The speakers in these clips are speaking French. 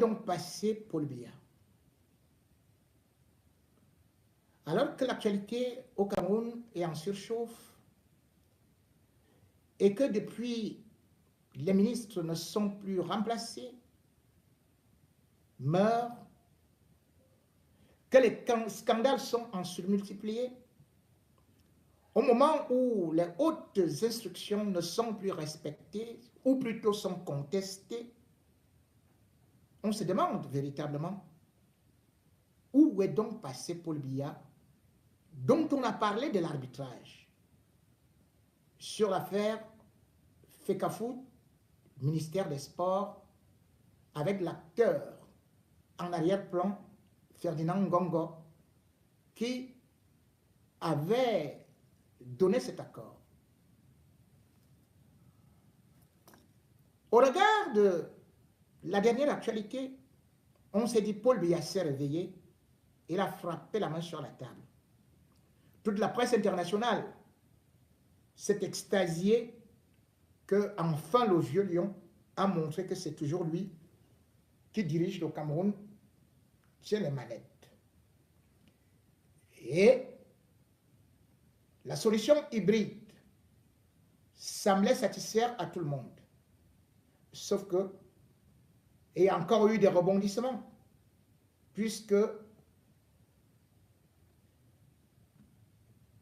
donc passé Paul Biya? Alors que l'actualité au Cameroun est en surchauffe et que depuis, les ministres ne sont plus remplacés, meurent, que les scandales sont en surmultipliés, au moment où les hautes instructions ne sont plus respectées, ou plutôt sont contestées, on se demande véritablement où est donc passé Paul Biya, dont on a parlé de l'arbitrage sur l'affaire Fecafoot, ministère des Sports, avec l'acteur en arrière-plan, Ferdinand Ngongo, qui avait donné cet accord. Au regard de la dernière actualité, on s'est dit Paul Biya s'est réveillé, il a frappé la main sur la table. Toute la presse internationale s'est extasiée que enfin le vieux lion a montré que c'est toujours lui qui dirige le Cameroun sur les manettes. Et la solution hybride semblait satisfaire à tout le monde. Sauf que, il y a encore eu des rebondissements, puisque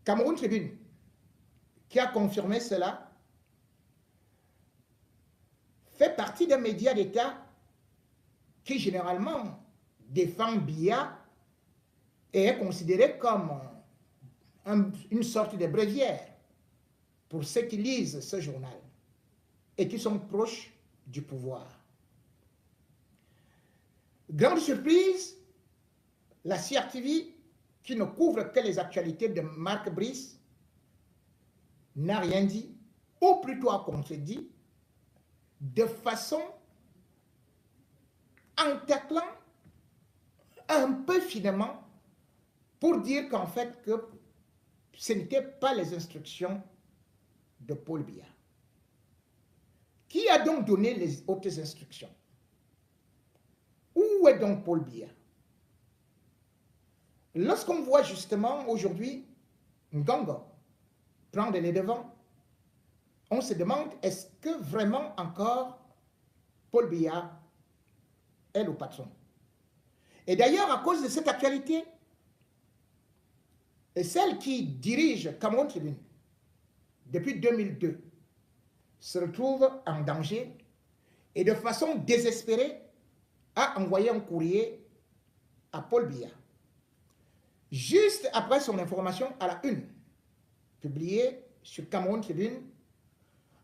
Cameroun Tribune, qui a confirmé cela, fait partie des médias d'État qui généralement défend Biya et est considéré comme une sorte de bréviaire pour ceux qui lisent ce journal et qui sont proches du pouvoir. Grande surprise, la CRTV, qui ne couvre que les actualités de Marc Brice, n'a rien dit, ou plutôt a contredit, de façon en taclant un peu finement pour dire qu'en fait que ce n'étaient pas les instructions de Paul Biya. Qui a donc donné les hautes instructions? Où est donc Paul Biya? Lorsqu'on voit justement aujourd'hui Ngongo prendre les devants, on se demande, est-ce que vraiment encore Paul Biya est le patron? Et d'ailleurs, à cause de cette actualité, et celle qui dirige Cameroun Tribune depuis 2002 se retrouve en danger et de façon désespérée a envoyé un courrier à Paul Biya. Juste après son information à la une, publiée sur Cameroun Tribune,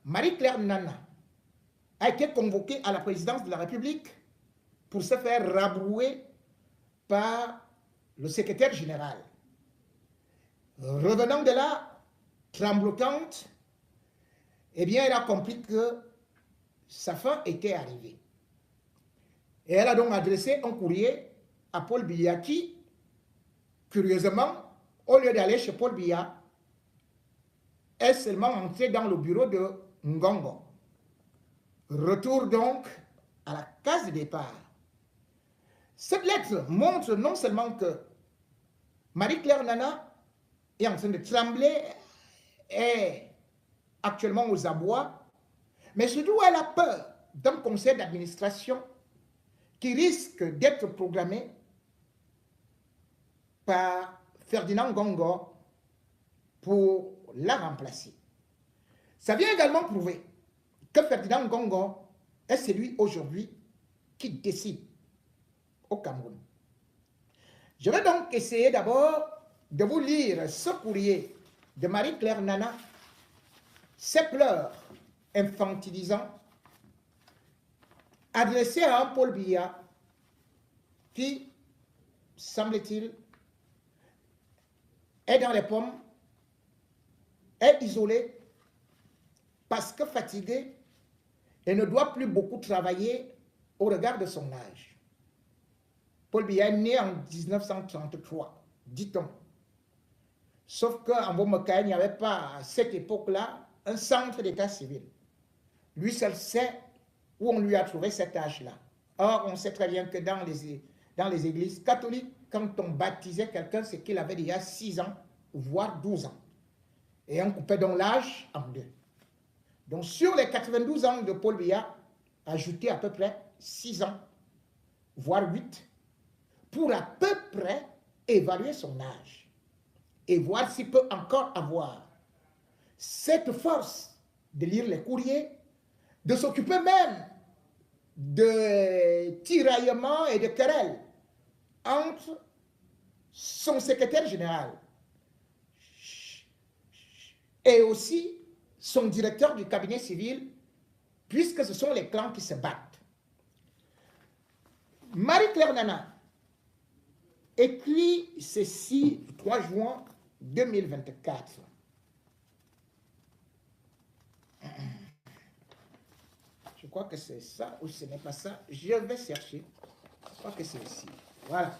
Marie-Claire Nana a été convoquée à la présidence de la République pour se faire rabrouer par le secrétaire général. Revenant de là, tremblotante, eh bien, elle a compris que sa fin était arrivée. Et elle a donc adressé un courrier à Paul Biya qui, curieusement, au lieu d'aller chez Paul Biya, est seulement entré dans le bureau de Ngongo. Retour donc à la case de départ. Cette lettre montre non seulement que Marie-Claire Nana est en train de trembler, est actuellement aux abois, mais surtout elle a peur d'un conseil d'administration qui risque d'être programmé par Ferdinand Ngongo pour la remplacer. Ça vient également prouver que Ferdinand Ngongo est celui aujourd'hui qui décide au Cameroun. Je vais donc essayer d'abord de vous lire ce courrier de Marie-Claire Nana, ses pleurs infantilisants, adressé à un Paul Biya qui, semble-t-il, est dans les pommes, est isolé parce que fatigué et ne doit plus beaucoup travailler au regard de son âge. Paul Biya est né en 1933, dit-on. Sauf qu'en Bomokaï, il n'y avait pas à cette époque-là un centre d'état civil. Lui seul sait où on lui a trouvé cet âge-là. Or, on sait très bien que dans les églises catholiques, quand on baptisait quelqu'un, c'est qu'il avait déjà 6 ans, voire 12 ans. Et on coupait donc l'âge en deux. Donc, sur les 92 ans de Paul Biya, ajouter à peu près 6 ans, voire 8, pour à peu près évaluer son âge et voir s'il peut encore avoir cette force de lire les courriers, de s'occuper même de tiraillements et de querelles entre son secrétaire général et aussi son directeur du cabinet civil, puisque ce sont les clans qui se battent. Marie-Claire Nana écrit ceci le 3 juin 2024. Je crois que c'est ça ou ce n'est pas ça. Je vais chercher. Je crois que c'est ici. Voilà.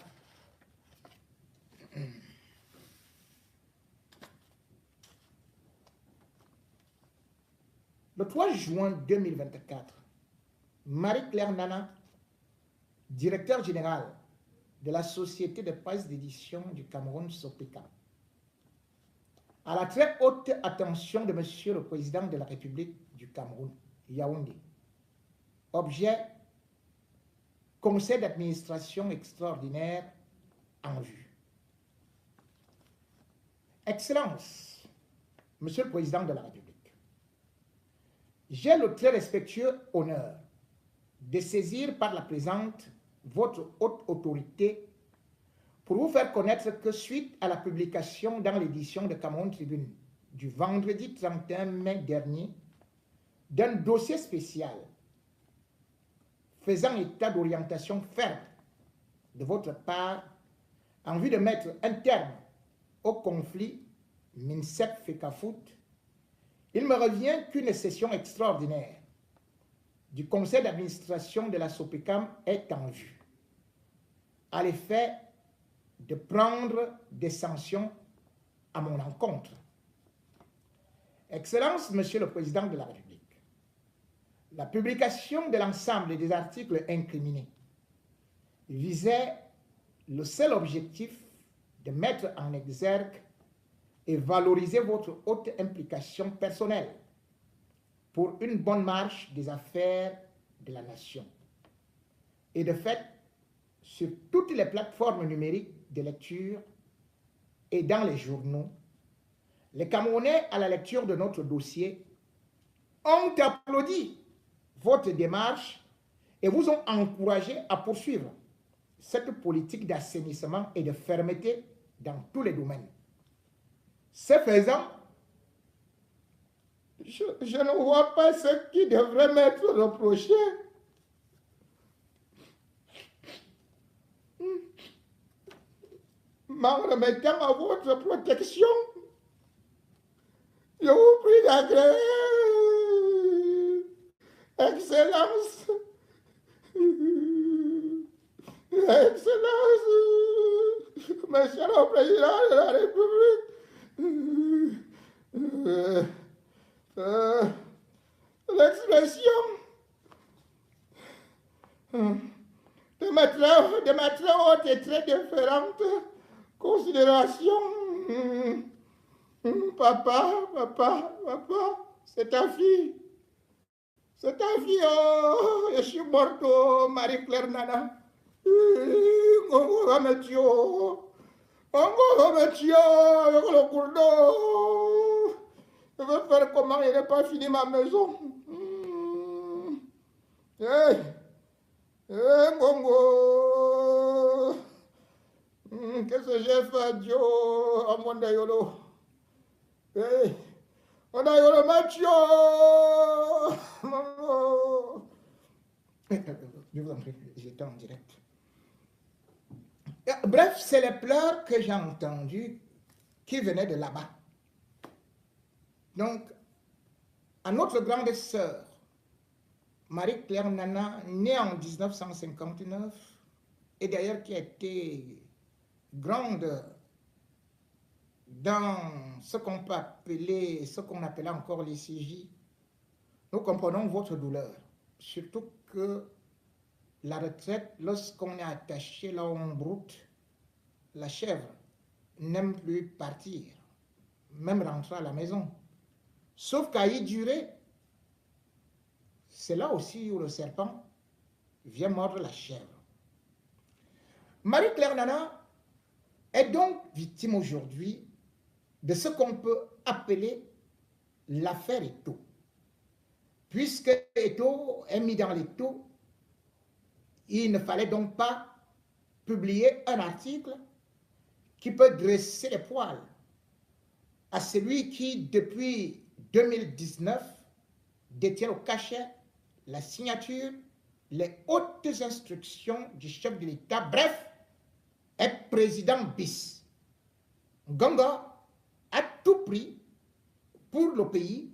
Le 3 juin 2024, Marie-Claire Nana, directeur général de la Société de presse d'édition du Cameroun, SOPECA, à la très haute attention de Monsieur le Président de la République du Cameroun, Yaoundé. Objet, conseil d'administration extraordinaire en vue. Excellence, Monsieur le Président de la République, j'ai le très respectueux honneur de saisir par la présente votre haute autorité pour vous faire connaître que suite à la publication dans l'édition de Cameroun Tribune du vendredi 31 mai dernier d'un dossier spécial faisant état d'orientation ferme de votre part en vue de mettre un terme au conflit MINSEP-FECAFOOT, il me revient qu'une session extraordinaire du conseil d'administration de la SOPECAM est en vue, à l'effet de prendre des sanctions à mon encontre. Excellence, Monsieur le Président de la République, la publication de l'ensemble des articles incriminés visait le seul objectif de mettre en exergue et valoriser votre haute implication personnelle pour une bonne marche des affaires de la nation. Et de fait, sur toutes les plateformes numériques de lecture et dans les journaux, les Camerounais, à la lecture de notre dossier, ont applaudi votre démarche et vous ont encouragé à poursuivre cette politique d'assainissement et de fermeté dans tous les domaines. Ce faisant, je ne vois pas ce qui devrait m'être reproché. M'en remettant à votre protection, je vous prie d'agréer, Excellence, Excellence, Monsieur le Président de la République, l'expression de ma très haute et très différente considération. Papa, c'est ta fille. C'est ta fille, oh, je suis morte, oh, Marie-Claire Nana. On va me tuer, avec le courdeau. Je vais faire comment, il n'a pas fini ma maison. Hey, Ngongo. Qu'est-ce que j'ai fait, Dieu, à mon Dayolo? Hey, on a eu le Mathieu. Je vous en prie, j'étais en direct. Bref, c'est les pleurs que j'ai entendus qui venaient de là-bas. Donc, à notre grande sœur, Marie-Claire Nana, née en 1959, et d'ailleurs qui a été grande dans ce qu'on peut appeler, ce qu'on appelait encore les CJ, nous comprenons votre douleur. Surtout que la retraite, lorsqu'on est attaché là en broute, la chèvre n'aime plus partir, même rentrer à la maison. Sauf qu'à y durer, c'est là aussi où le serpent vient mordre la chèvre. Marie-Claire Nana est donc victime aujourd'hui de ce qu'on peut appeler l'affaire Eto. Puisque Eto est mis dans l'étau, il ne fallait donc pas publier un article qui peut dresser les poils à celui qui, depuis 2019, détient au cachet la signature, les hautes instructions du chef de l'État, bref, est président bis. Ngongo a tout pris pour le pays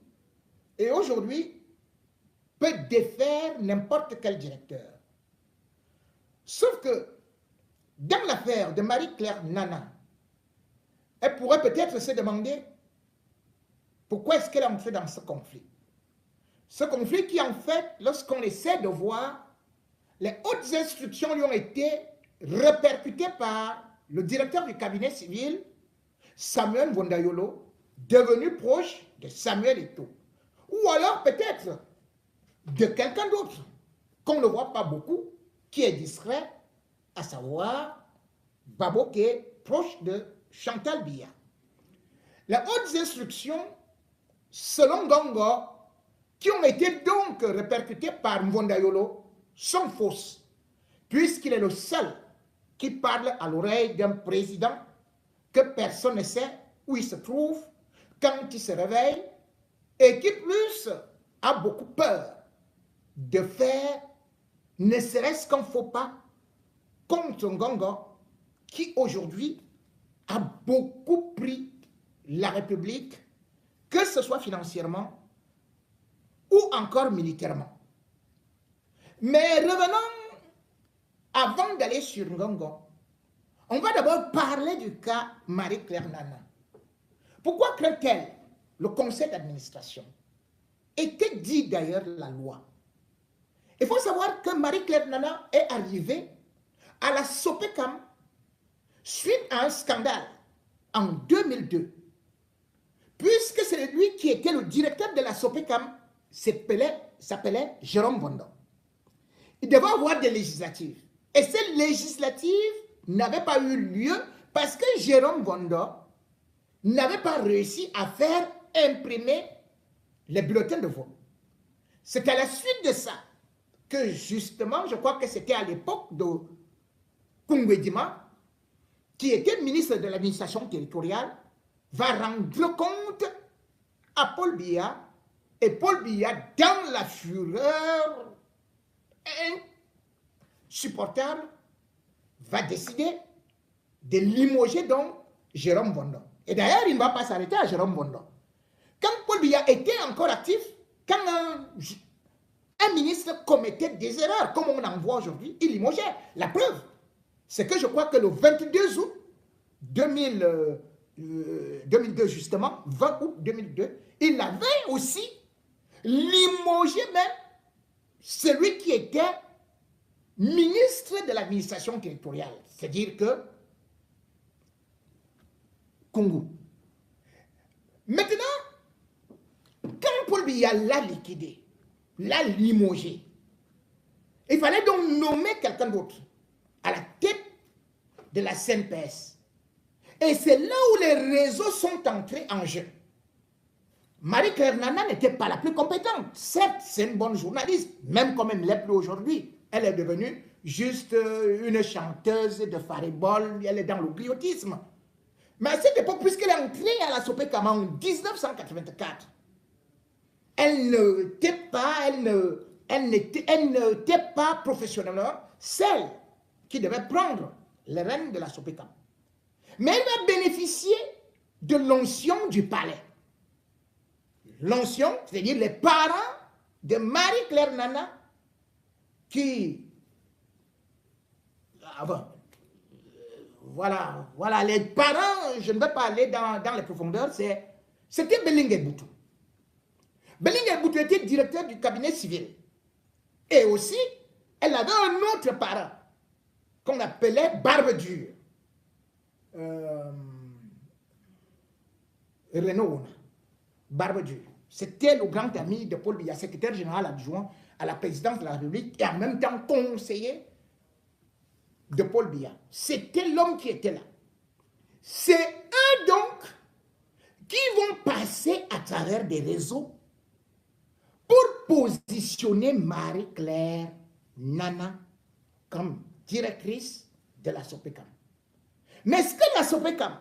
et aujourd'hui peut défaire n'importe quel directeur. Sauf que dans l'affaire de Marie-Claire Nana, elle pourrait peut-être se demander pourquoi est-ce qu'elle est entrée dans ce conflit. Ce conflit qui, en fait, lorsqu'on essaie de voir, les hautes instructions lui ont été répercutées par le directeur du cabinet civil, Samuel Vondayolo, devenu proche de Samuel Eto. Ou alors peut-être de quelqu'un d'autre, qu'on ne voit pas beaucoup, qui est discret, à savoir Babo, qui est proche de Chantal Biya. Les hautes instructions, selon Ngongo, qui ont été donc répercutées par Mvondayolo, sont fausses, puisqu'il est le seul qui parle à l'oreille d'un président que personne ne sait où il se trouve, quand il se réveille, et qui plus a beaucoup peur de faire ne serait-ce qu'un faux pas contre Ngongo, qui aujourd'hui a beaucoup pris la République, que ce soit financièrement ou encore militairement. Mais revenons, avant d'aller sur Ngongo, on va d'abord parler du cas Marie-Claire Nana. Pourquoi craint-elle le conseil d'administration? Était dit d'ailleurs la loi. Il faut savoir que Marie-Claire Nana est arrivée à la Sopecam suite à un scandale en 2002. Puisque c'est lui qui était le directeur de la Sopecam, s'appelait Jérôme Bondo. Il devait avoir des législatives. Et ces législatives n'avaient pas eu lieu parce que Jérôme Bondo n'avait pas réussi à faire imprimer les bulletins de vote. C'est à la suite de ça que justement, je crois que c'était à l'époque de Kungwedima, qui était ministre de l'administration territoriale, va rendre compte à Paul Biya, et Paul Biya, dans la fureur insupportable, va décider de limoger donc Jérôme Bondo. Et d'ailleurs, il ne va pas s'arrêter à Jérôme Bondo. Quand Paul Biya était encore actif, quand un ministre commettait des erreurs, comme on en voit aujourd'hui, il limogeait. La preuve, c'est que je crois que le 22 août 2002 justement, 20 août 2002, il avait aussi limogé même celui qui était ministre de l'administration territoriale, c'est-à-dire que Kungu. Maintenant, quand Paul Biya l'a liquidé, l'a limogé, il fallait donc nommer quelqu'un d'autre à la tête de la CNPS. Et c'est là où les réseaux sont entrés en jeu. Marie-Claire Nana n'était pas la plus compétente. Certes, c'est une bonne journaliste, même comme elle ne l'est plus aujourd'hui. Elle est devenue juste une chanteuse de faribole, elle est dans le griotisme. Mais à cette époque, puisqu'elle est entrée à la Sopecam en 1984, elle n'était pas professionnellement celle qui devait prendre les rênes de la Sopecam. Mais elle va bénéficier de l'onction du palais. L'onction, c'est-à-dire les parents de Marie-Claire Nana qui... Voilà, les parents, je ne vais pas aller dans les profondeurs, c'était Belingue Boutou. Belingue Boutou était directeur du cabinet civil. Et aussi, elle avait un autre parent qu'on appelait Barbe Dure. Renaud, Barbe Dure. C'était le grand ami de Paul Biya, secrétaire général adjoint à la présidence de la République et en même temps conseiller de Paul Biya. C'était l'homme qui était là. C'est eux donc qui vont passer à travers des réseaux pour positionner Marie-Claire Nana comme directrice de la Sopecam. Mais est-ce que la Sopecam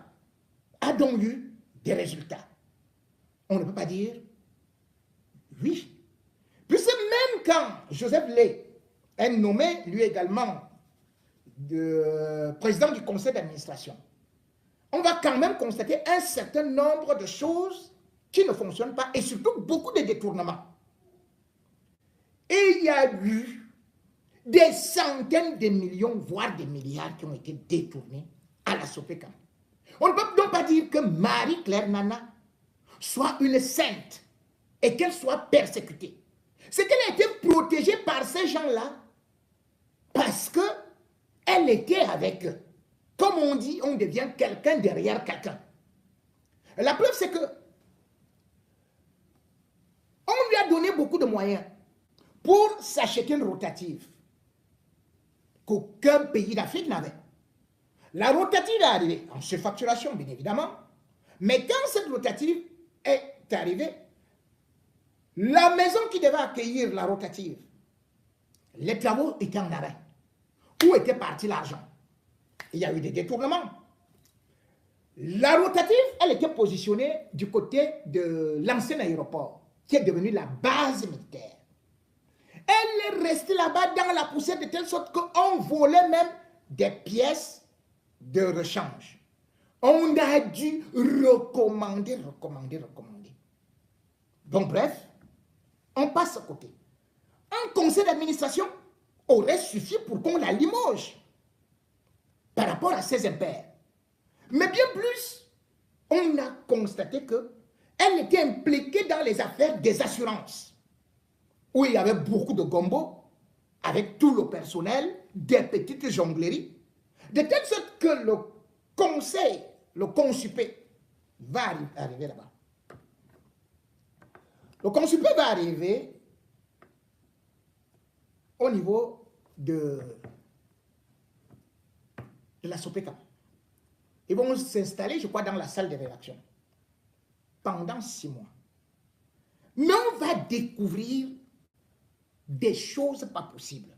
a donc eu des résultats? On ne peut pas dire oui. Puisque même quand Joseph Lay est nommé, lui également, président du conseil d'administration, on va quand même constater un certain nombre de choses qui ne fonctionnent pas et surtout beaucoup de détournements. Et il y a eu des centaines de millions, voire des milliards qui ont été détournés à la Sopecam. On ne peut donc pas dire que Marie-Claire Nana soit une sainte et qu'elle soit persécutée. C'est qu'elle a été protégée par ces gens-là parce qu'elle était avec eux. Comme on dit, on devient quelqu'un derrière quelqu'un. La preuve, c'est que on lui a donné beaucoup de moyens pour s'acheter une rotative qu'aucun pays d'Afrique n'avait. La rotative est arrivée en surfacturation, bien évidemment, mais quand cette rotative est arrivée, la maison qui devait accueillir la rotative, les travaux étaient en arrêt. Où était parti l'argent? Il y a eu des détournements. La rotative, elle était positionnée du côté de l'ancien aéroport, qui est devenu la base militaire. Elle est restée là-bas dans la poussière de telle sorte qu'on volait même des pièces de rechange. On a dû recommander. Donc bref, on passe à côté. Un conseil d'administration aurait suffi pour qu'on la limoge par rapport à ses impairs. Mais bien plus, on a constaté qu'elle était impliquée dans les affaires des assurances, où il y avait beaucoup de gombo, avec tout le personnel, des petites jongleries, de telle sorte que le conseil, le consupé, va arriver là-bas. Le consupé va arriver au niveau de la Sopecam. Ils vont s'installer, je crois, dans la salle de rédaction pendant 6 mois. Mais on va découvrir des choses pas possibles.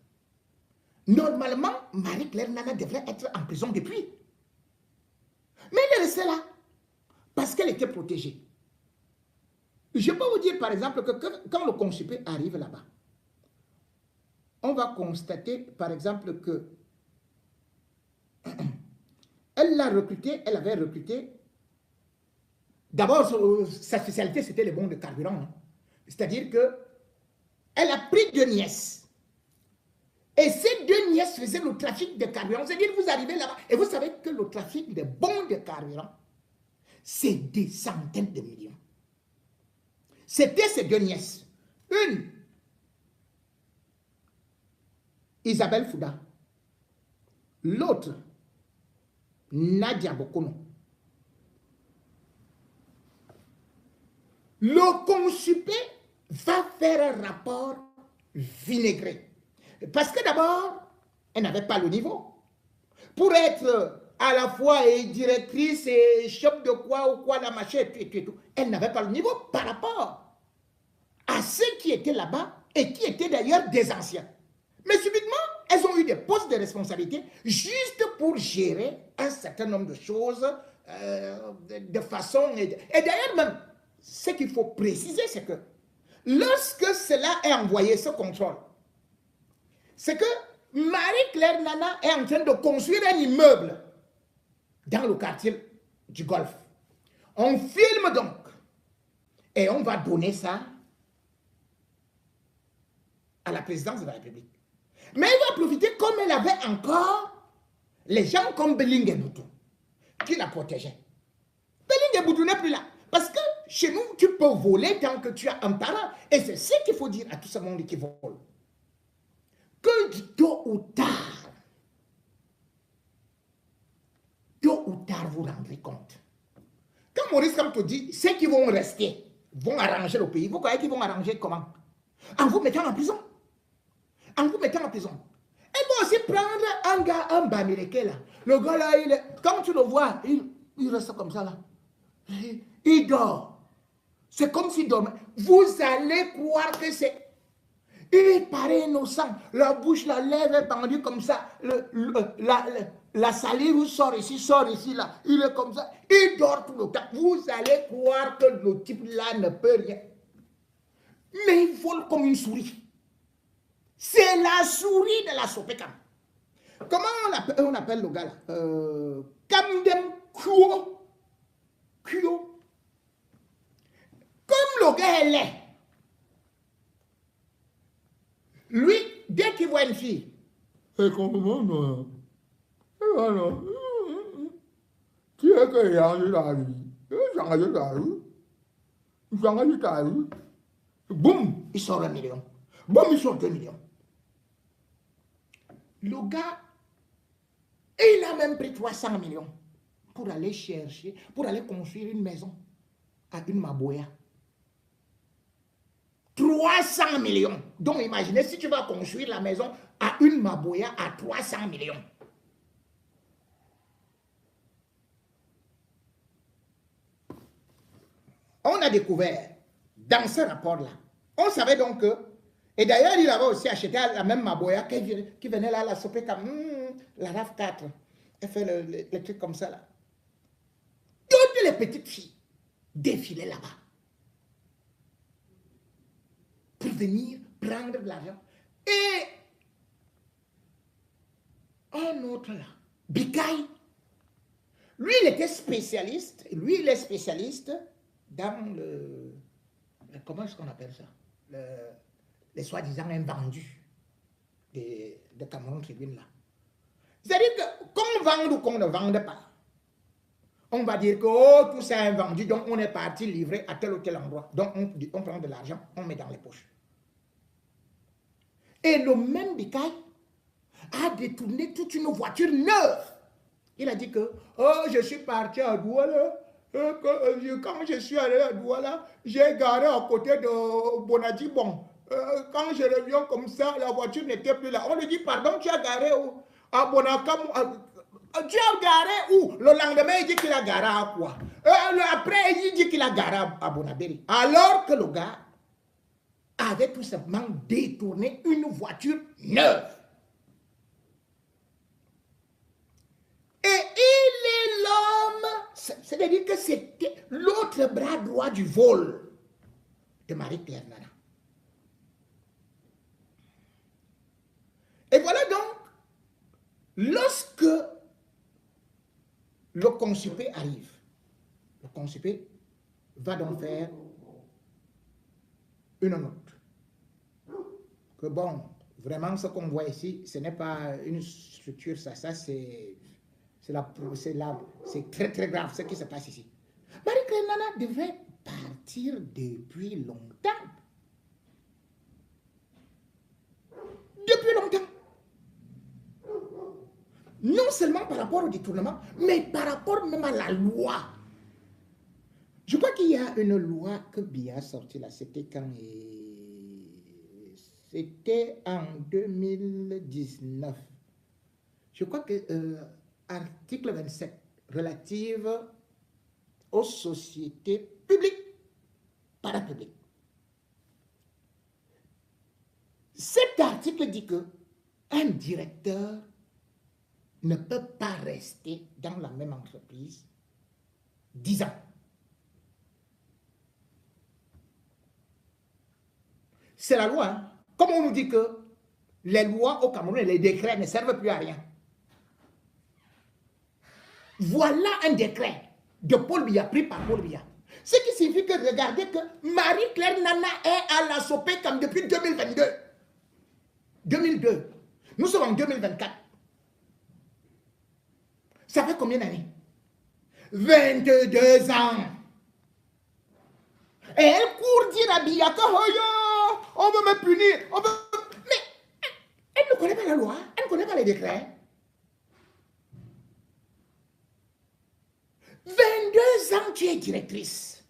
Normalement, Marie-Claire Nana devrait être en prison depuis. Mais elle est restée là parce qu'elle était protégée. Je peux vous dire, par exemple, que quand le consupé arrive là-bas, on va constater, par exemple, que elle l'a recruté, elle avait recruté. D'abord, sa spécialité, c'était les bons de carburant. Hein. C'est-à-dire qu'elle a pris 2 nièces. Et ces 2 nièces faisaient le trafic de carburant. C'est-à-dire que vous arrivez là-bas et vous savez que le trafic des bons de carburant, c'est des centaines de millions. C'était ces 2 nièces. Une, Isabelle Fouda. L'autre, Nadia Bokono. Le consupé va faire un rapport vinaigré. Parce que d'abord, elle n'avait pas le niveau. Pour être à la fois directrice et chef de quoi ou quoi, la machin, et tout, elle n'avait pas le niveau par rapport à ceux qui étaient là-bas et qui étaient d'ailleurs des anciens. Mais subitement, elles ont eu des postes de responsabilité juste pour gérer un certain nombre de choses de façon... Et d'ailleurs même, ce qu'il faut préciser, c'est que lorsque cela est envoyé, ce contrôle, c'est que Marie-Claire Nana est en train de construire un immeuble dans le quartier du Golfe. On filme donc et on va donner ça à la présidence de la République. Mais elle va profiter comme elle avait encore les gens comme Belling et Boutou qui la protégeaient. Belling et Boutou n'est plus là. Parce que chez nous, tu peux voler tant que tu as un parent. Et c'est ce qu'il faut dire à tout ce monde qui vole. Que ou tard, vous rendrez compte. Quand Maurice Kamto dit, ceux qui vont rester vont arranger le pays, vous croyez qu'ils vont arranger comment? En vous mettant en prison. En vous mettant en prison. Et vous aussi prendre un gars, un Bamileke là. Le gars là, quand tu le vois, il reste comme ça là. Il dort. C'est comme s'il dormait. Vous allez croire que c'est... Il paraît innocent. La bouche, la lèvre est pendue comme ça. La salive sort ici, là. Il est comme ça. Il dort tout le temps. Vous allez croire que le type là ne peut rien. Mais il vole comme une souris. C'est la souris de la Sopekam. Comment on appelle le gars là? Kamdem Kyo. Comme le gars est laid. Lui, dès qu'il voit une fille, c'est comment voilà. Tu es que il y a la vie. Boum, il sort 1 million. Boum, il sort 2 millions. Le gars, il a même pris 300 millions pour aller chercher, pour aller construire une maison à une Maboya. 300 millions. Donc imaginez si tu vas construire la maison à une Maboya à 300 millions. On a découvert dans ce rapport-là, on savait donc que, et d'ailleurs il avait aussi acheté la même Maboya qui venait là, la Sopé comme la RAV4. Elle fait le truc comme ça là. Toutes les petites filles défilaient là-bas pour venir prendre de l'argent. Et un autre là, Bikaï, lui il était spécialiste, il est spécialiste dans comment est-ce qu'on appelle ça? Les soi-disant invendus de Cameroun Tribune là. C'est-à-dire que qu'on vende ou qu'on ne vende pas, on va dire que oh, tout ça est invendu, donc on est parti livrer à tel ou tel endroit. Donc on prend de l'argent, on met dans les poches. Et le même Bikaï a détourné toute une voiture neuve. Il a dit que oh, je suis parti à Douala. Quand je suis allé à Douala, j'ai garé à côté de Bonadibon. Quand je reviens comme ça, la voiture n'était plus là. On lui dit, pardon, tu as garé où? À Bonacam. Tu as garé où? Le lendemain, il dit qu'il a garé à quoi? Après, il dit qu'il a garé à Bonabéry. Alors que le gars avait tout simplement détourné une voiture neuve. Et il est l'homme, c'est-à-dire que c'était l'autre bras droit du vol de Marie-Claire Nana. Et voilà donc, lorsque le consupé arrive, le consupé va donc faire une note. Que bon, vraiment ce qu'on voit ici, ce n'est pas une structure, ça c'est très très grave ce qui se passe ici. Marie-Claire Nana devait partir depuis longtemps. Depuis longtemps. Non seulement par rapport au détournement, mais par rapport même à la loi. Je crois qu'il y a une loi que Biya a sortie là, c'était quand? C'était en 2019. Je crois que article 27 relative aux sociétés publiques, parapubliques. Cet article dit que un directeur ne peut pas rester dans la même entreprise 10 ans. C'est la loi. Hein? Comme on nous dit que les lois au Cameroun et les décrets ne servent plus à rien. Voilà un décret de Paul Biya, pris par Paul Biya. Ce qui signifie que regardez que Marie-Claire Nana est à la Sopekam depuis 2022. 2002. Nous sommes en 2024. Ça fait combien d'années? 22 ans. Et elle court dire à Biya que oh, on veut me punir. Mais elle ne connaît pas la loi, elle ne connaît pas les décrets. 22 ans, tu es directrice.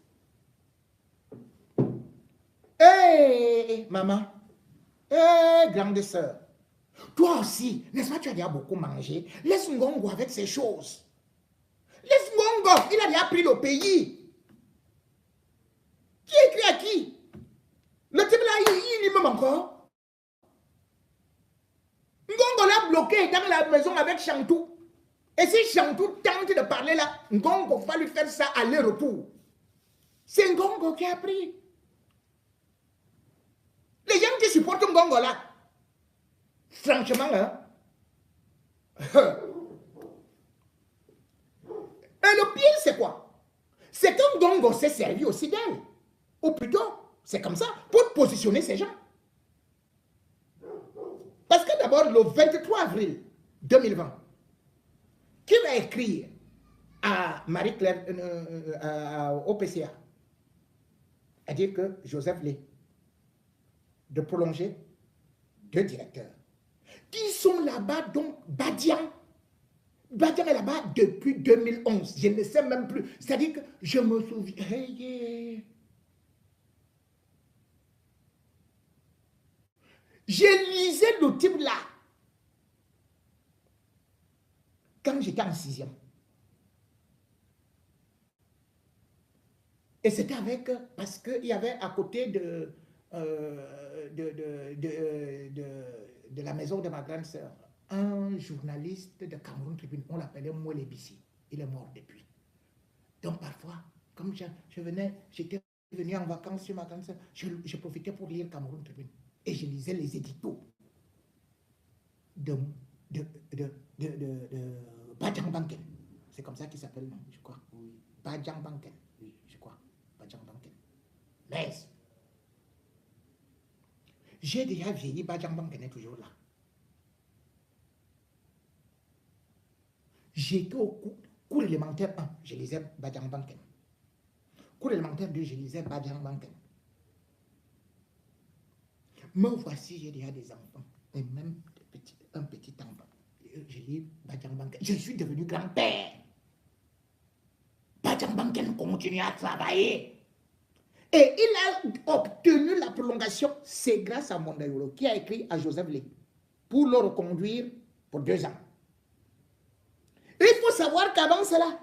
Hé, maman. Hé, grande sœur. Toi aussi, n'est-ce pas, tu as déjà beaucoup mangé. Laisse Ngongo avec ces choses. Laisse Ngongo, il a déjà pris le pays. Qui écrit à qui? Le type là, il m'aime encore. Ngongo l'a bloqué dans la maison avec Chantou. Et si Chantou tente de parler là, Ngongo va lui faire ça aller-retour. C'est Ngongo qui a pris. Les gens qui supportent Ngongo là, franchement, hein. Et le pire, c'est quoi? C'est que Ngongo s'est servi aussi d'elle. Ou plutôt, c'est comme ça, pour positionner ces gens. Parce que d'abord, le 23 avril 2020, qui va écrire à Marie-Claire, au PCA, à dire que Joseph Lé, de prolonger 2 directeurs, qui sont là-bas, donc Badian. Badian est là-bas depuis 2011. Je ne sais même plus. C'est-à-dire que je me souviens. Hey, je lisais le type là quand j'étais en 6e. Et c'était avec, parce qu'il y avait à côté de la maison de ma grande sœur, un journaliste de Cameroun Tribune, on l'appelait Mouelé Bissi. Il est mort depuis. Donc parfois, comme je venais, j'étais venu en vacances chez ma grande sœur, je profitais pour lire Cameroun Tribune. Et je lisais les éditos de Badian Banken. C'est comme ça qu'il s'appelle, non, je crois. Oui. Badian Banken, oui, je crois. Badian Banken. Mais j'ai déjà vieilli, Badian Banken est toujours là. J'étais au cours élémentaire 1, je lisais Badian Banken. Cours élémentaire 2, je lisais Badian Banken. Me voici, j'ai déjà des enfants, et même un petit enfant. Je lis Badian Banken. Je suis devenu grand-père. Badian Banken continue à travailler. Et il a obtenu la prolongation. C'est grâce à Mondayolo qui a écrit à Joseph Lé pour le reconduire pour 2 ans. Et il faut savoir qu'avant cela,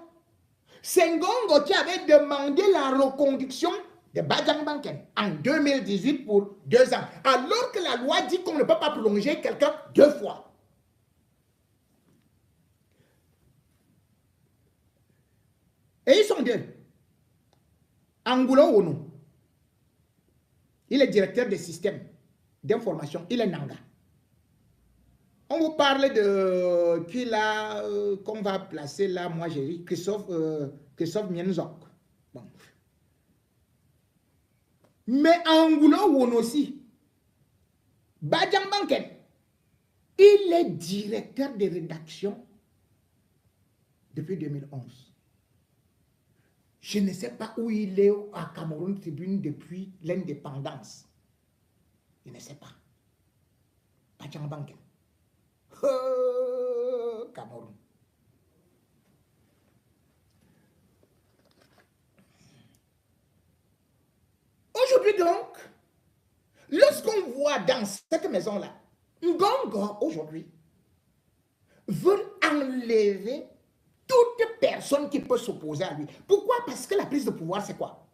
c'est Ngongo qui avait demandé la reconduction de Badian Banken en 2018 pour 2 ans. Alors que la loi dit qu'on ne peut pas prolonger quelqu'un 2 fois. Et ils sont 2. Angoulon Ono. Il est directeur des systèmes d'information. Il est Nanga. On vous parle de qui là, qu'on va placer là, moi j'ai dit Christophe Mienzok. Bon. Mais Angoulon Ono aussi, Badian Banken, il est directeur de rédaction depuis 2011. Je ne sais pas où il est à Cameroun Tribune depuis l'indépendance. Je ne sais pas. Badian Banken. Cameroun. Aujourd'hui donc, lorsqu'on voit dans cette maison-là, Ngongo aujourd'hui veut enlever toute personne qui peut s'opposer à lui. Pourquoi? Parce que la prise de pouvoir, c'est quoi?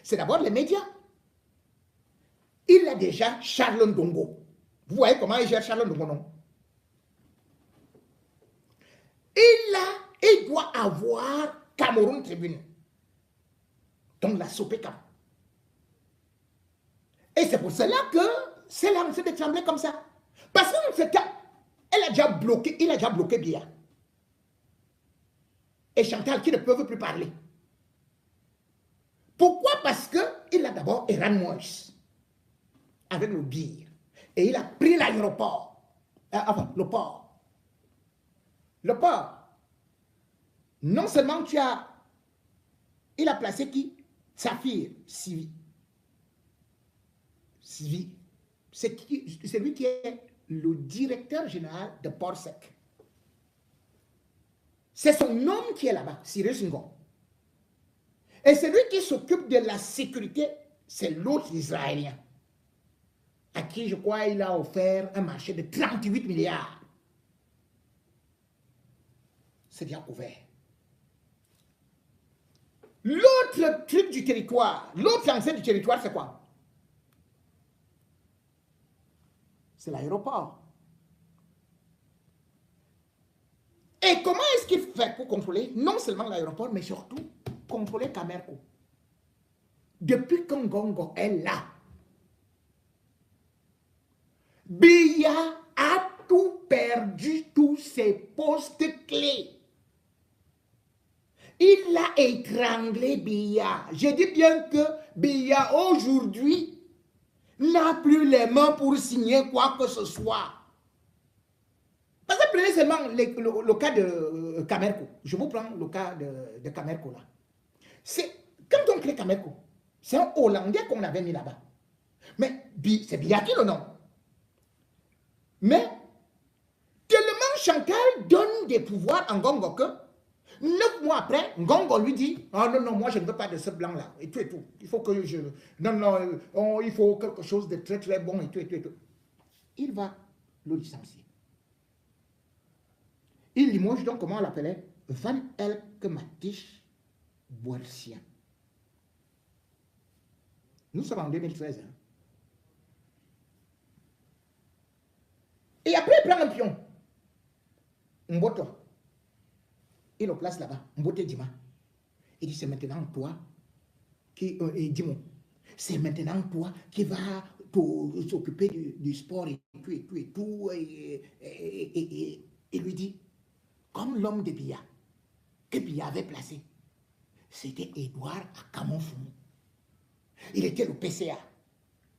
C'est d'abord les médias. Il a déjà Charles Ndongo. Vous voyez comment il gère Charles Ndongo, non? Il doit avoir Cameroun Tribune. Donc la Sopeka. Et c'est pour cela que c'est lancé de trembler comme ça. Parce que ce temps, il a déjà bloqué Bia. Et Chantal qui ne peuvent plus parler. Pourquoi? Parce qu'il a d'abord Eran Moïse avec le BIR. Et il a pris l'aéroport. Enfin, le port. Le port. Non seulement il a placé qui? Saphir, Sivi. C'est lui qui est le directeur général de Port-Sec. C'est son homme qui est là-bas, Cyrus Ngon. Et celui qui s'occupe de la sécurité, c'est l'autre Israélien, à qui je crois il a offert un marché de 38 milliards. C'est bien ouvert. L'autre truc du territoire, l'autre enceinte du territoire, c'est quoi? C'est l'aéroport. Et comment est-ce qu'il fait pour contrôler non seulement l'aéroport, mais surtout contrôler Camerco? Depuis que Ngongo est là, Biya a tout perdu, tous ses postes clés. Il a étranglé Biya. Je dis bien que Biya aujourd'hui n'a plus les mains pour signer quoi que ce soit. Parce que prenez seulement le cas de Camerco. Je vous prends le cas de Camerco là. Quand on crée Camerco, c'est un Hollandais qu'on avait mis là-bas. Mais c'est Biya qui le nom. Mais tellement Chantal donne des pouvoirs à Ngongo que 9 mois après, Ngongo lui dit: ah non, non, moi je ne veux pas de ce blanc-là. Et tout et tout. Il faut que je. Non, non, il faut quelque chose de très très bon et tout et tout et tout. Il va le licencier. Il limoge donc, comment on l'appelait? Van Elke Matich Boissien. Nous sommes en 2013. Hein. Et après, il prend un pion. Mboto. Il le place là-bas. Mbote Dima. Il dit: c'est maintenant toi qui. Dis-moi. C'est maintenant toi qui vas s'occuper du sport et tout et tout et tout. Et il lui dit: comme l'homme de Biya, que Biya avait placé, c'était Edouard Akamonfoumou. Il était le PCA.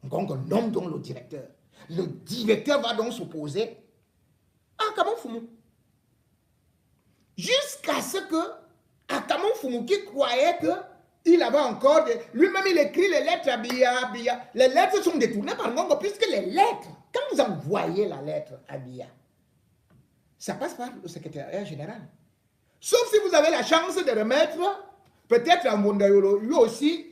Donc, on nomme donc le directeur. Le directeur va donc s'opposer à Akamonfoumou. Jusqu'à ce que Akamonfoumou, qui croyait qu'il avait encore lui-même, il écrit les lettres à Biya. Les lettres sont détournées par Ngongo, puisque les lettres, quand vous envoyez la lettre à Biya, ça passe par le secrétariat général. Sauf si vous avez la chance de remettre, peut-être à Mondayolo, lui aussi,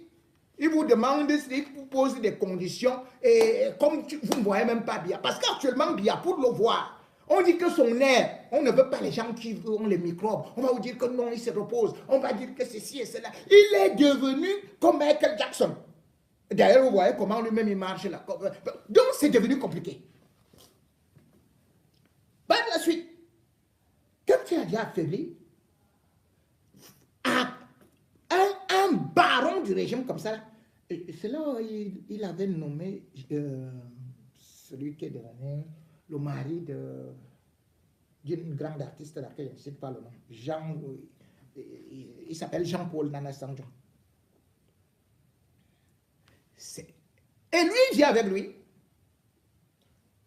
il vous demande, il vous pose des conditions, et comme vous ne voyez même pas Biya, parce qu'actuellement, Biya, pour le voir, on dit que son air, on ne veut pas les gens qui ont les microbes, on va vous dire que non, il se repose, on va dire que ceci et cela. Il est devenu comme Michael Jackson. D'ailleurs, vous voyez comment lui-même il marche là. Donc, c'est devenu compliqué. Par la suite, quand tu as déjà affaibli un baron du régime comme ça, c'est là où il avait nommé celui qui est devenu le mari d'une grande artiste, laquelle je ne sais pas le nom. Il s'appelle Jean-Paul Nana Sangjon. Et lui, il vient avec lui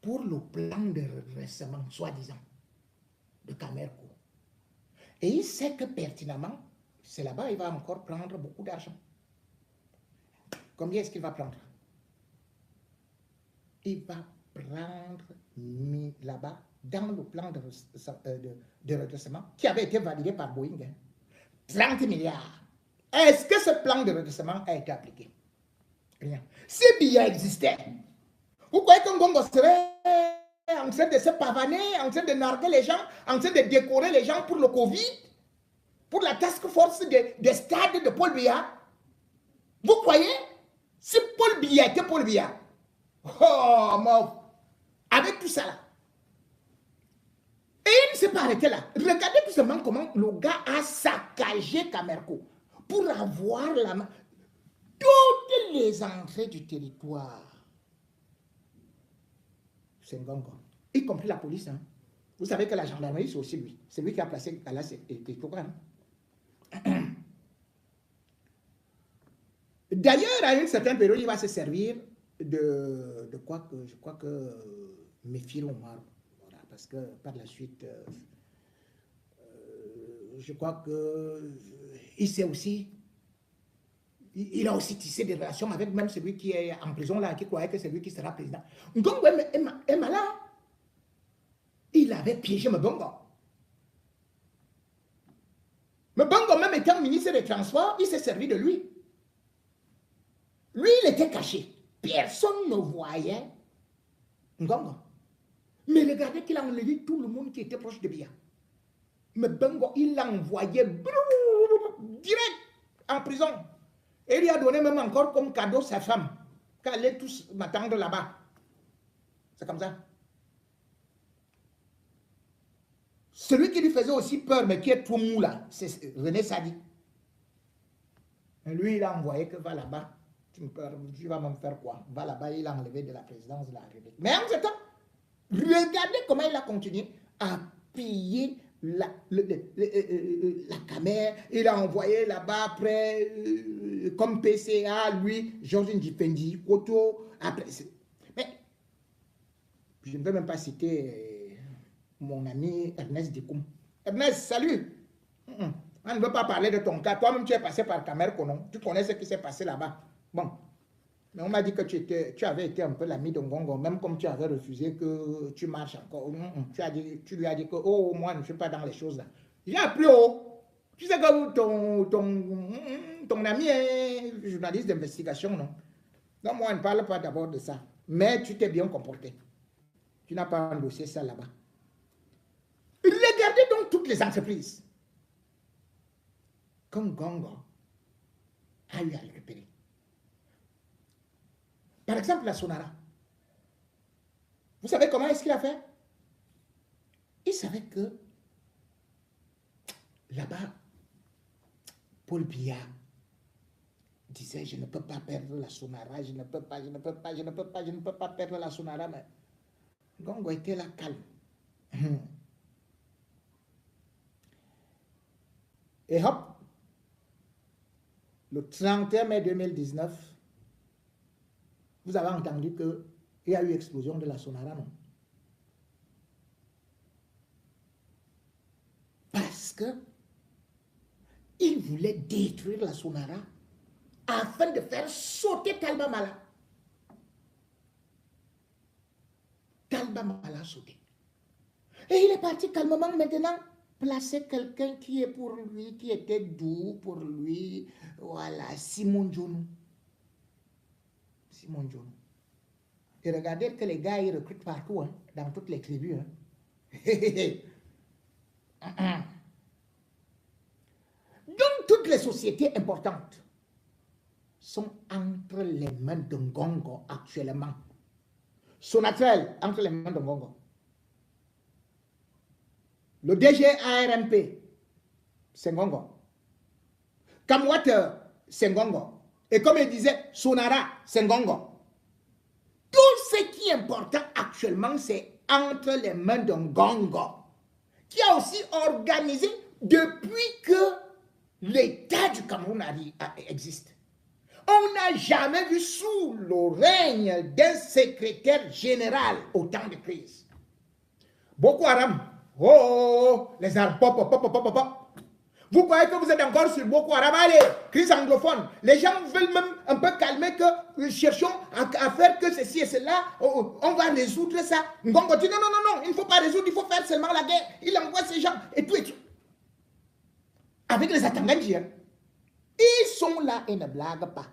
pour le plan de redressement, soi-disant, de Camerco. Et il sait que pertinemment, c'est là-bas il va encore prendre beaucoup d'argent. Combien est-ce qu'il va prendre? Il va prendre là-bas, dans le plan de redressement, qui avait été validé par Boeing, 30 milliards. Est-ce que ce plan de redressement a été appliqué? Rien. Si Biya existait, vous croyez que Ngongo serait en train de se pavaner, en train de narguer les gens, en train de décorer les gens pour le Covid, pour la task force des stades de Paul Biya? Vous croyez? Si Paul Biya était Paul Biya, oh, mon, avec tout ça là, et il ne s'est pas arrêté là. Regardez tout simplement comment le gars a saccagé Camerco pour avoir la main. Toutes les entrées du territoire, c'est Ngongo, y compris la police. Hein. Vous savez que la gendarmerie, c'est aussi lui. C'est lui qui a placé Galas et Kétoura. Hein. D'ailleurs, à une certaine période, il va se servir de quoi que, je crois que Méfiro Omar. Voilà, parce que par la suite, je crois qu'il sait aussi. Il a aussi tissé des relations avec même celui qui est en prison là, qui croyait que c'est lui qui sera président. Donc, est malin. il avait piégé Mbongo. Mbongo, même étant ministre des Transports, il s'est servi de lui. Lui, il était caché. Personne ne voyait Ngongo. Mais regardez qu'il a enlevé tout le monde qui était proche de Biya. Mbongo, il l'a envoyé direct en prison. Et il lui a donné même encore comme cadeau sa femme, qu'elle allait tous m'attendre là-bas. C'est comme ça. Celui qui lui faisait aussi peur, mais qui est trop mou là, c'est René Sadi. Et lui, il a envoyé que va là-bas. Tu vas me faire quoi? Va là-bas, il a enlevé de la présidence de la République. Mais en ce temps, regardez comment il a continué à piller la caméra. Il a envoyé là-bas après, comme PCA, lui, Georges Ndjifendi, Koto, après. Mais je ne vais même pas citer mon ami Ernest Dikoum. Ernest, salut! On ne veut pas parler de ton cas. Toi-même, tu es passé par Camer Konon. Tu connais ce qui s'est passé là-bas. Bon. Mais on m'a dit que tu avais été un peu l'ami de Ngongo, même comme tu avais refusé que tu marches encore. Tu lui as dit que, oh, moi, je ne suis pas dans les choses là. Il y a plus haut. Tu sais que ton ami est journaliste d'investigation, non? Donc, moi, on ne parle pas d'abord de ça. Mais tu t'es bien comporté. Tu n'as pas endossé ça là-bas. Regardez donc toutes les entreprises comme Ngongo a eu à récupérer. Par exemple, la Sonara. Vous savez comment est-ce qu'il a fait? Il savait que là-bas, Paul Biya disait, je ne peux pas perdre la Sonara, je ne peux pas perdre la Sonara, mais Ngongo était là calme. Et hop, le 31 mai 2019, vous avez entendu qu'il y a eu explosion de la Sonara, non? Parce que il voulait détruire la Sonara afin de faire sauter Talba Mala. Talba Mala a sauté. Et il est parti calmement maintenant placer quelqu'un qui est pour lui, qui était doux pour lui. Voilà, Simon Djonou. Simon Djonou. Et regardez que les gars, ils recrutent partout, hein, dans toutes les tribus. Hein. Donc, toutes les sociétés importantes sont entre les mains de Ngongo actuellement. Sonatrel, entre les mains de Ngongo. Le DG ARMP, c'est Ngongo. Camwater, c'est Ngongo. Et comme il disait, Sonara, c'est Ngongo. Tout ce qui est important actuellement, c'est entre les mains de Ngongo, qui a aussi organisé depuis que l'État du Cameroun existe. On n'a jamais vu sous le règne d'un secrétaire général autant de crises. Boko Haram, oh, les armes, pop. Vous croyez que vous êtes encore sur Boko Haram? Allez, crise anglophone. Les gens veulent même un peu calmer que nous cherchons à faire que ceci et cela. On va résoudre ça. Ngongo dit non, il ne faut pas résoudre, il faut faire seulement la guerre. Il envoie ces gens et tout. Avec les Atangandji, hein. Ils sont là et ne blaguent pas.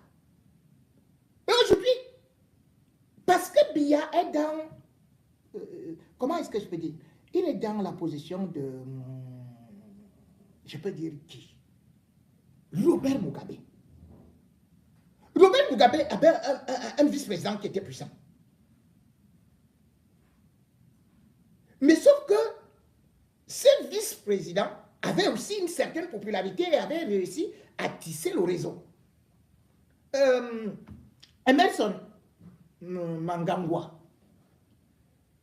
Et aujourd'hui, parce que Biya est dans... comment est-ce que je peux dire? Il est dans la position de... je peux dire qui? Robert Mugabe. Robert Mugabe avait un vice-président qui était puissant. Mais sauf que ce vice-président avait aussi une certaine popularité et avait réussi à tisser le réseau. Emerson Mnangagwa.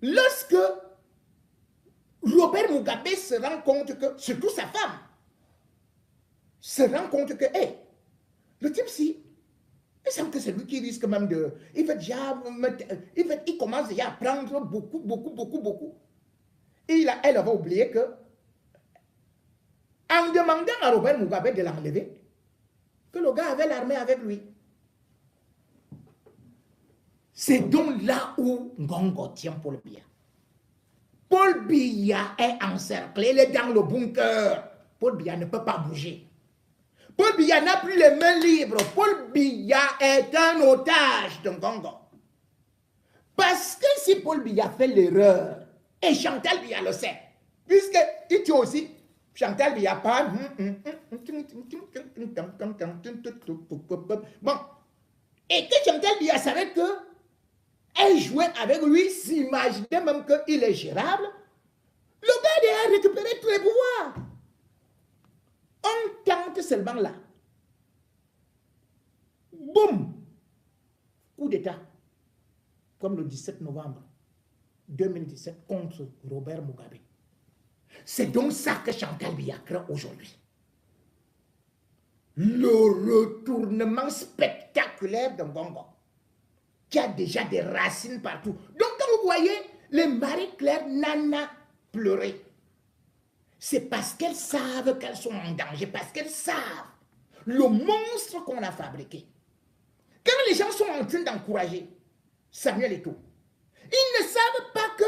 Lorsque Robert Mugabe se rend compte que, surtout sa femme, se rend compte que, hey, le type-ci, il semble que c'est lui qui risque même de... Il commence déjà à prendre beaucoup. Et elle avait oublié que, en demandant à Robert Mugabe de l'enlever, que le gars avait l'armée avec lui. C'est donc là où Ngongo tient pour le bien. Paul Biya est encerclé, il est dans le bunker. Paul Biya ne peut pas bouger. Paul Biya n'a plus les mains libres. Paul Biya est un otage de Ngongo. Parce que si Paul Biya fait l'erreur, et Chantal Biya le sait, puisque il tue aussi, Chantal Biya parle. Bon, et que Chantal Biya savait que elle jouait avec lui, s'imaginait même qu'il est gérable, le gars a récupéré tous les pouvoirs. On tente seulement là. Boum! Coup d'État. Comme le 17 novembre 2017 contre Robert Mugabe. C'est donc ça que Chantal Biya craint aujourd'hui. Le retournement spectaculaire de Ngongo, qui a déjà des racines partout. Donc quand vous voyez les Marie-Claire Nana pleurer, c'est parce qu'elles savent qu'elles sont en danger, parce qu'elles savent le monstre qu'on a fabriqué. Quand les gens sont en train d'encourager Samuel Eto'o, ils ne savent pas que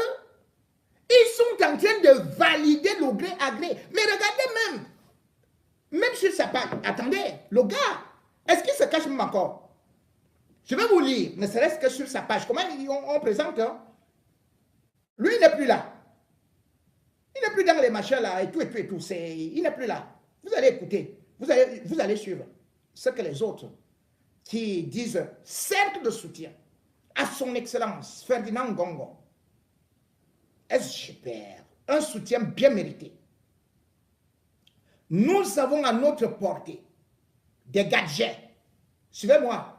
ils sont en train de valider le gré à gré. Mais regardez même sur sa page, attendez, le gars, est-ce qu'il se cache même encore? Je vais vous lire, ne serait-ce que sur sa page, comment on présente, hein? Lui, il n'est plus là. Il n'est plus dans les machins là, et tout. Il n'est plus là. Vous allez écouter, vous allez suivre ce que les autres qui disent cercle de soutien à son excellence Ferdinand Ngongo, SGPR, un soutien bien mérité. Nous avons à notre portée des gadgets, suivez-moi,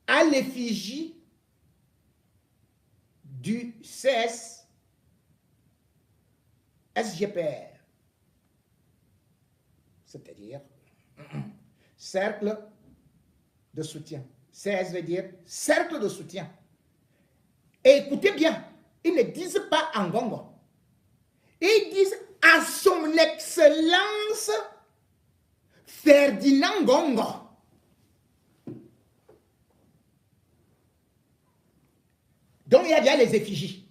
à l'effigie du CS SGPR, c'est-à-dire cercle de soutien. CS veut dire cercle de soutien. Et écoutez bien, ils ne disent pas en Ngongo. Ils disent à son excellence Ferdinand Ngongo. Donc il y a déjà les effigies.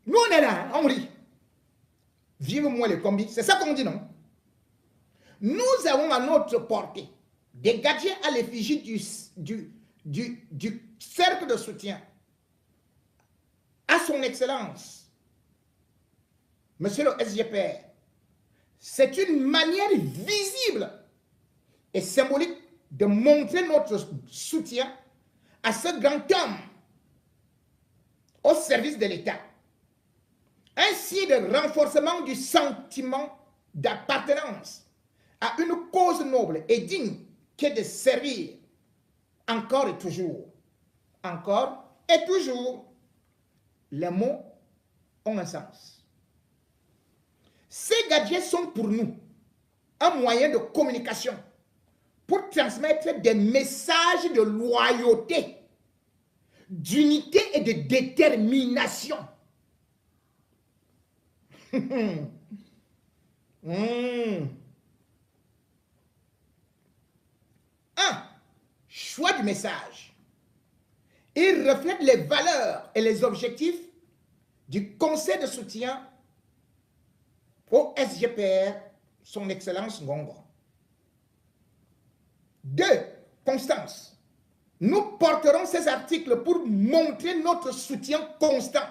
Nous on est là, on rit. Vive-moi les combis, c'est ça qu'on dit, non? Nous avons à notre portée des gadgets à l'effigie du cercle de soutien à son excellence, monsieur le SGPR. C'est une manière visible et symbolique de montrer notre soutien à ce grand homme au service de l'État. Ainsi de renforcement du sentiment d'appartenance à une cause noble et digne qui est de servir encore et toujours. Encore et toujours. Les mots ont un sens. Ces gadgets sont pour nous un moyen de communication pour transmettre des messages de loyauté, d'unité et de détermination. 1. Choix du message. Il reflète les valeurs et les objectifs du Conseil de soutien au SGPR, son Excellence Ngongo. 2. Constance. Nous porterons ces articles pour montrer notre soutien constant.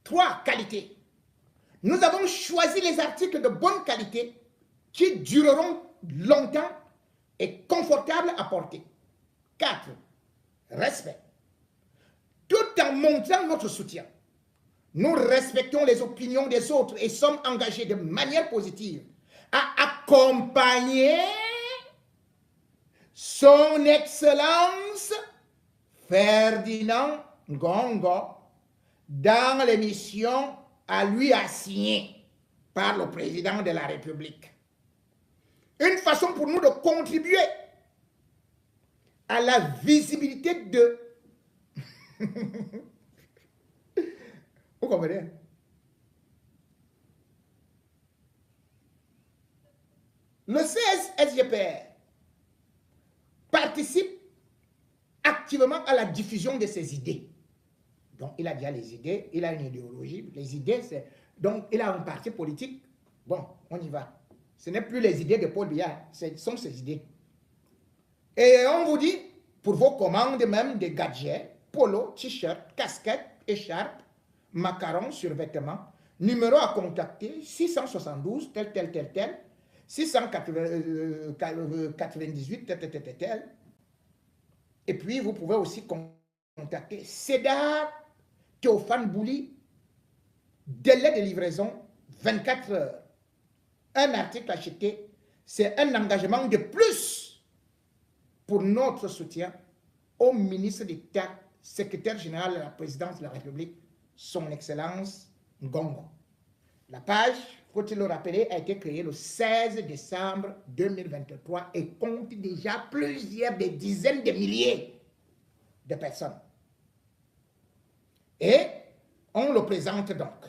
3. Qualité. Nous avons choisi les articles de bonne qualité qui dureront longtemps et confortables à porter. 4. Respect. Tout en montrant notre soutien, nous respectons les opinions des autres et sommes engagés de manière positive à accompagner son Excellence Ferdinand Ngongo dans les missions à lui assignées par le président de la République. Une façon pour nous de contribuer à la visibilité de... Vous comprenez? Le CSSGPR participe activement à la diffusion de ses idées. Donc, il a déjà les idées, il a une idéologie. Les idées, c'est... Donc, il a un parti politique. Bon, on y va. Ce n'est plus les idées de Paul Biya, ce sont ses idées. Et on vous dit, pour vos commandes même des gadgets, polo, t-shirt, casquette, écharpe, macarons, survêtements, numéro à contacter, 672, tel, 698, tel. Et puis, vous pouvez aussi contacter Cédar Théophane Bouli, délai de livraison, 24 heures. Un article acheté, c'est un engagement de plus pour notre soutien au ministre d'État, secrétaire général de la présidence de la République, son Excellence Ngongo. La page, faut-il le rappeler, a été créée le 16 décembre 2023 et compte déjà des dizaines de milliers de personnes. Et on le présente donc.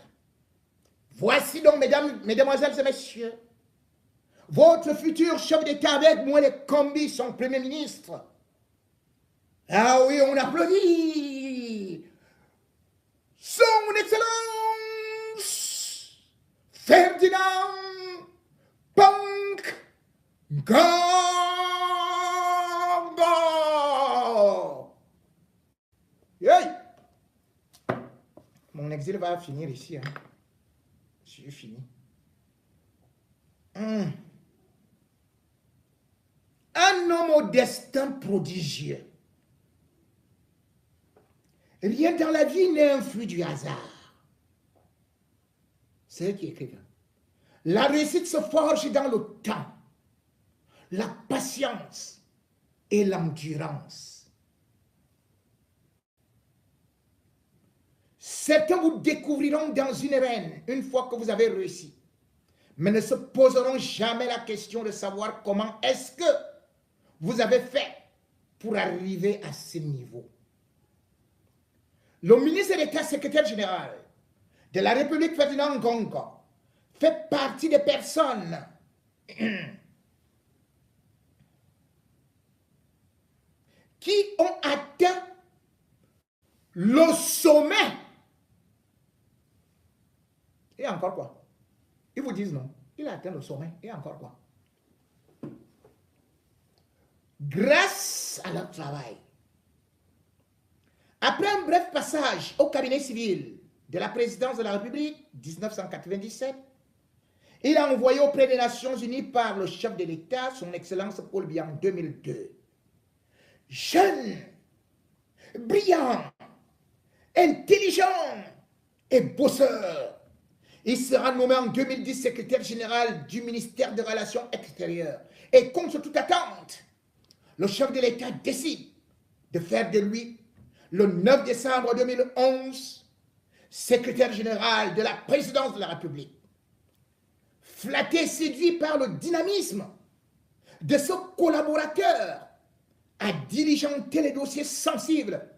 Voici donc, mesdemoiselles et messieurs, votre futur chef d'État avec moi, les combis, son premier ministre. Ah oui, on applaudit. Son Excellence Ferdinand Punk Ngongo. Hey! Mon exil va finir ici. Hein. J'ai fini. Un homme au destin prodigieux. Rien dans la vie n'est un fruit du hasard. C'est eux qui écrivent. La réussite se forge dans le temps, la patience et l'endurance. Certains vous découvriront dans une arène une fois que vous avez réussi, mais ne se poseront jamais la question de savoir comment est-ce que vous avez fait pour arriver à ce niveau. Le ministre d'État secrétaire général de la République Ferdinand Ngongo fait partie des personnes qui ont atteint le sommet. Et encore quoi? Ils vous disent non. Il a atteint le sommet. Et encore quoi? Grâce à leur travail. Après un bref passage au cabinet civil de la présidence de la République, 1997, il a envoyé auprès des Nations Unies par le chef de l'État, son Excellence Paul Biya, en 2002. Jeune, brillant, intelligent et bosseur, il sera nommé en 2010 secrétaire général du ministère des Relations extérieures. Et contre toute attente, le chef de l'État décide de faire de lui, le 9 décembre 2011, secrétaire général de la présidence de la République. Flatté et séduit par le dynamisme de ce collaborateur à diligenter les dossiers sensibles,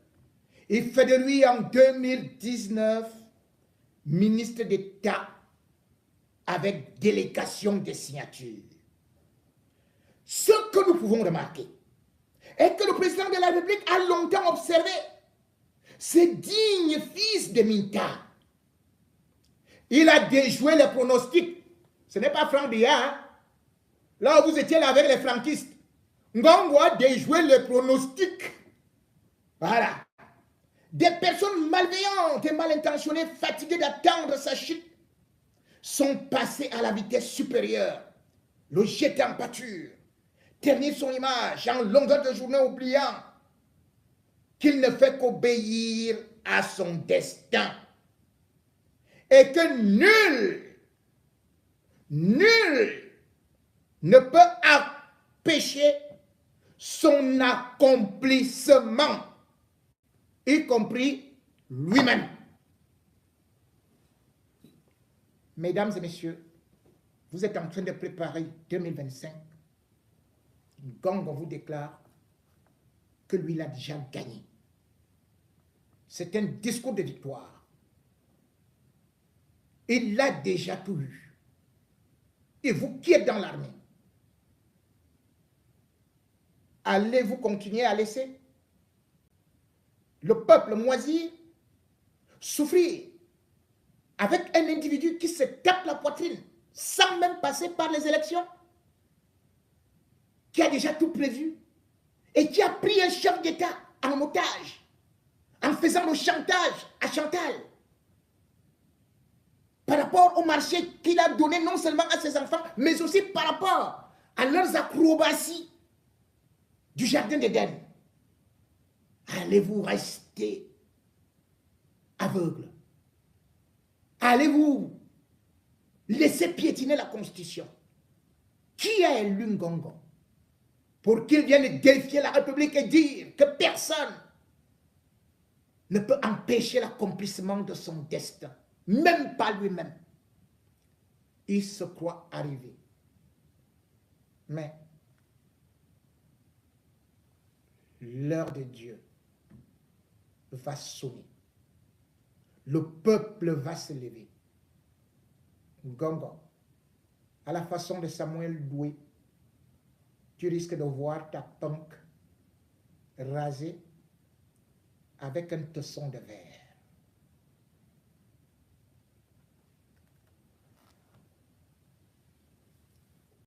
il fait de lui en 2019 ministre d'État avec délégation des signatures. Ce que nous pouvons remarquer est que le président de la République a longtemps observé ce digne fils de Minta. Il a déjoué les pronostics. Ce n'est pas Franck Biya. Hein? Là où vous étiez là avec les franquistes. Ngongo a déjoué les pronostics. Voilà. Des personnes malveillantes et mal intentionnées, fatiguées d'attendre sa chute, sont passées à la vitesse supérieure, le jeter en pâture, ternir son image en longueur de journée, oubliant qu'il ne fait qu'obéir à son destin. Et que nul ne peut empêcher son accomplissement, y compris lui-même. Mesdames et messieurs, vous êtes en train de préparer 2025. Ngongo vous déclare que lui, il a déjà gagné. C'est un discours de victoire. Il a déjà tout eu. Et vous qui êtes dans l'armée, allez-vous continuer à laisser le peuple moisir souffrir avec un individu qui se tape la poitrine sans même passer par les élections, qui a déjà tout prévu et qui a pris un chef d'État en otage en faisant le chantage à Chantal par rapport au marché qu'il a donné non seulement à ses enfants, mais aussi par rapport à leurs acrobaties du jardin d'Éden. Allez-vous rester aveugle? Allez-vous laisser piétiner la Constitution? Qui a élu Ngongo pour qu'il vienne défier la République et dire que personne ne peut empêcher l'accomplissement de son destin, même pas lui-même? Il se croit arrivé. Mais l'heure de Dieu va sonner. Le peuple va se lever. Ngongo, à la façon de Samuel Doué, tu risques de voir ta punk rasée avec un tesson de verre.